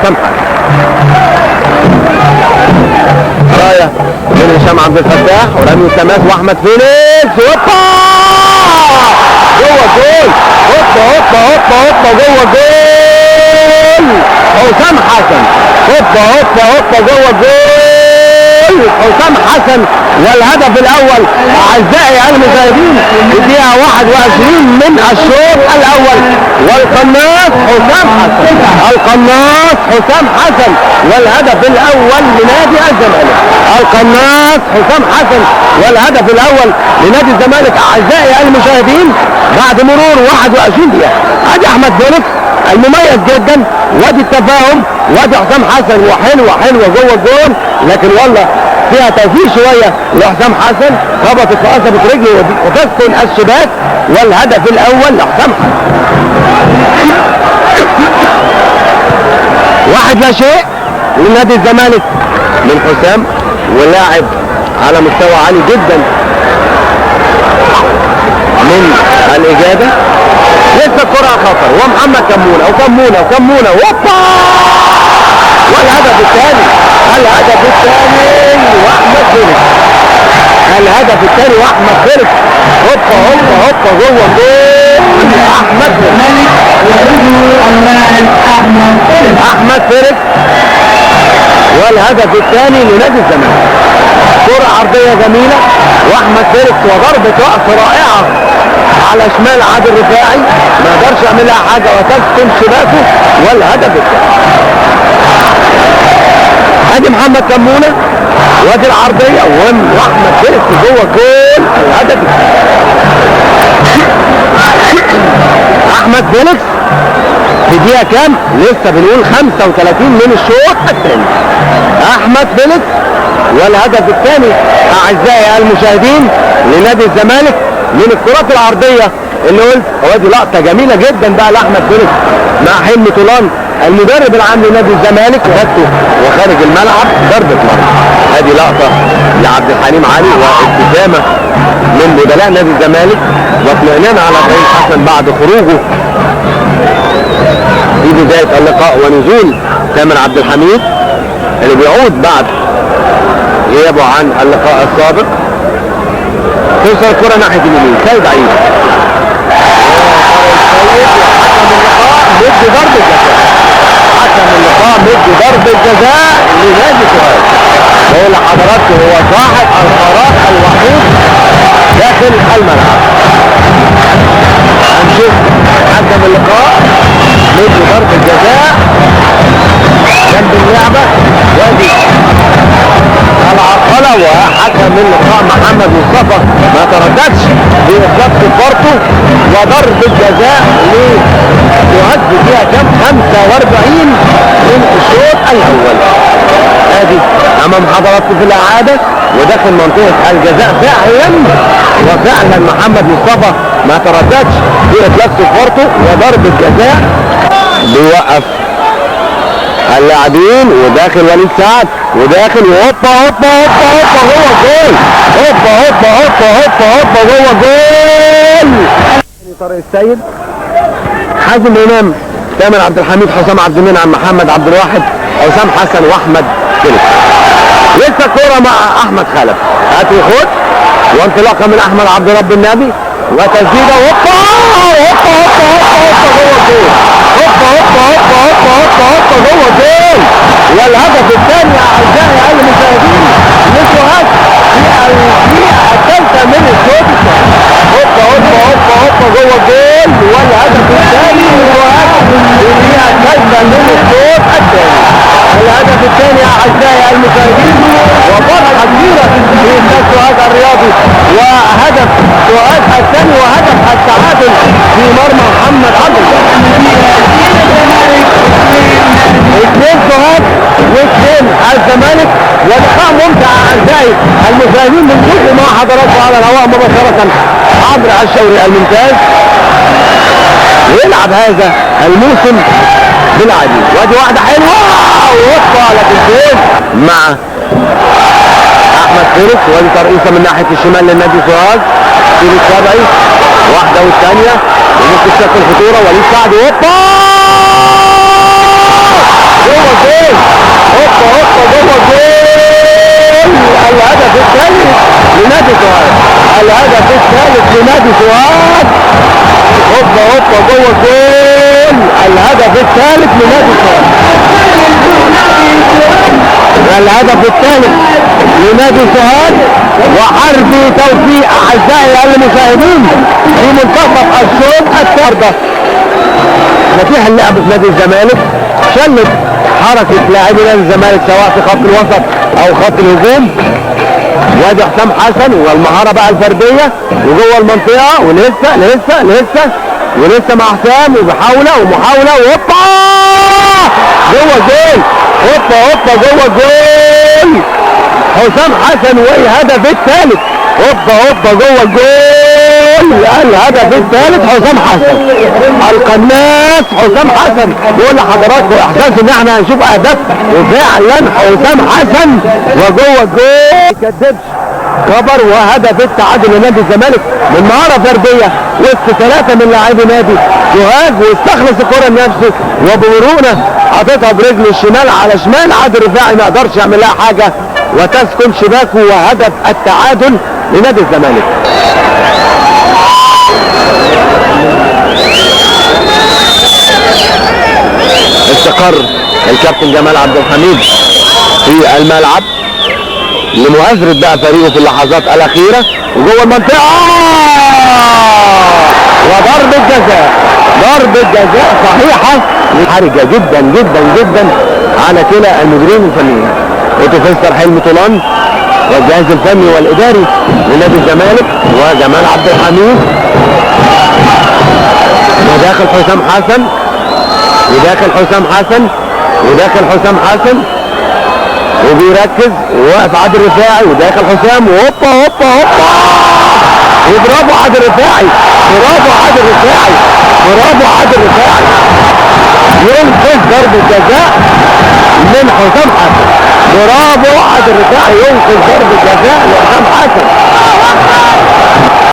وحسام رايه من هشام عبد الفتاح ورمي التماس واحمد فيليكس هوبا جوه الجول هوبا جوه الجول حسام حسن هوبا جوه الجول حسام حسن والهدف الاول اعزائي المشاهدين في الدقيقه 21 من الشوط الاول والقناص حسام حسن والهدف الاول لنادي الزمالك القناص حسام حسن والهدف الاول لنادي الزمالك اعزائي المشاهدين بعد مرور 21 دقيقه. ادي احمد فيليكس المميز جدا وادي التفاهم وادي حسام حسن وحلوه جوه الجول لكن والله فيها توفيق شويه لحسام حسن خبطت في قصبة رجله وتسكن الشباك والهدف الاول لحسام حسن. 1-0 لنادي الزمالك من حسام ولاعب على مستوى عالي جدا من الاجاده. لسه الكره خطر ومحمد كمونه هوبا والهدف الثاني واحمد فيليكس هوبا جوه الجول احمد فيليكس والهدف الثاني لنادي الزمالك. كرة عرضية جميلة واحمد فيليكس وضربة رأس رائعة على شمال عادل رفاعي ما قدرش يعملها حاجة وتسكن شباكه والهدف الثاني. ادي محمد كمونة وادي العرضية واحمد فيليكس جوه الجول الهدف الثاني. احمد فيليكس في دقيقة كام؟ لسه بنقول 35 من الشوط الثاني. احمد فيليكس والهدف الثاني اعزائي المشاهدين لنادي الزمالك من الكرات العرضيه اللي قلت ودي لقطه جميله جدا بقى لاحمد فيليكس مع حلمي طولان المدرب العام لنادي الزمالك وخدته وخارج الملعب ضربه مرمى. ادي لقطه لعبد الحليم علي وابتسامه من بدلاء نادي الزمالك واطمئنان على ابراهيم حسن بعد خروجه في بدايه اللقاء ونزول تامر عبد الحميد اللي بيعود بعد غيابه عن اللقاء السابق. توصل الكرة ناحية اليمين سيد عيد حكم اللقاء مدي ضربة جزاء لنادي سوهاج. بقول لحضراتكم هو صاحب القرار الوحيد داخل الملعب. هنشوف حكم اللقاء مدي ضربة جزاء جنب اللعبة وادي العقلة وحكم اللقاء محمد مصطفى ما ترددش في اطلاق كفارته وضربة جزاء لسوهاج فيها كام 45 من الشوط الاول. ادي امام حضراتكم في الاعادة وداخل منطقة الجزاء وفعلا محمد مصطفى ما ترددش في اطلاق كفارته وضربة جزاء بيوقف اللاعبين وداخل وليد سعد وداخل وهوبا جوه الجول هوبا جوه الجول. طارق السيد حازم امام تامر عبد الحميد حسام عبد المنعم محمد عبد الواحد حسام حسن واحمد فيليكس. لسه الكوره مع احمد خلف هات وخد وانطلاقه من احمد عبد رب النبي وتسديده هوبا جوه الجول هوبا جوه الجول والهدف الثاني اعزائي المشاهدين لسوهاج في الدقيقه الثالثه من الشوط الثاني. هوبا جوه الجول والهدف الثاني لسوهاج في الدقيقه الثالثه من الشوط الثاني. الهدف الثاني اعزائي المشاهدين وفرحه كبيره في استاد سوهاج الرياضي وهدف سوهاج الثاني وهدف التعادل في مرمى محمد عبد الله. 2 سوهاج و2 الزمالك ولقاء ممتع اعزائي المشاهدين من جزء مع حضراتكم على الهواء مباشره عبر الشوري الممتاز. ويلعب هذا الموسم بالعديد وادي واحده حلوه ووصفه لكن فين مع احمد فيليكس وادي ترقيصه من ناحيه الشمال للنادي سوهاج فيليكس شرعي واحده والثانيه وممكن تشكل خطوره وليد سعد هوبا جوه الهدف الثالث لنادي سوهاج. هوبا هوبا جوه الجول، الهدف الثالث لنادي سوهاج. الهدف الثالث لنادي سوهاج وحربي توفيق اعزائي المشاهدين في منتصف الشوط الثالث. مفيش اللعب في نادي الزمالك، شلت حركه لاعبي نادي الزمالك سواء في خط الوسط او خط الهجوم. وادي حسام حسن والمهاره بقى الفرديه وجوه المنطقه ولسه لسه لسه ولسه مع حسام وبحاوله ومحاوله وهوبا جوه الجول. هوبا هوبا جوه الجول حسام حسن والهدف الثالث. هوبا هوبا جوه الجول الهدف الثالث حسام حسن. القناص حسام حسن بيقول لحضراتكم احساس ان احنا هنشوف اهداف وفعلا حسام حسن وجوه الجول ما يكذبش. خبر وهدف التعادل لنادي الزمالك من مهاره فرديه وسط ثلاثه من لاعبي نادي سوهاج، واستخلص الكره لنفسه وبمرونه حاططها برجله الشمال على شمال عادل رفاعي ما قدرش يعمل لها حاجه وتسكن شباكه وهدف التعادل لنادي الزمالك. استقر الكابتن جمال عبد الحميد في الملعب لمؤازرة بقى فريقه في اللحظات الأخيرة وجوه المنطقة وضربة جزاء. ضربة جزاء صحيحة حرجة جدا جدا جدا على كلا المديرين الفنيين اوتو فيستر حلمي طولان والجهاز الفني والإداري لنادي الزمالك وجمال عبد الحميد. وداخل حسام حسن وداخل حسام حسن وداخل حسام حسن وبيركز وواقف عادل رفاعي وداخل حسام وهوبا هوبا هوبا وبرافو عادل رفاعي. برافو عادل رفاعي. برافو عادل رفاعي ينقذ ضربة جزاء من حسام حسن. برافو عادل رفاعي ينقذ ضربة جزاء لحسام حسن.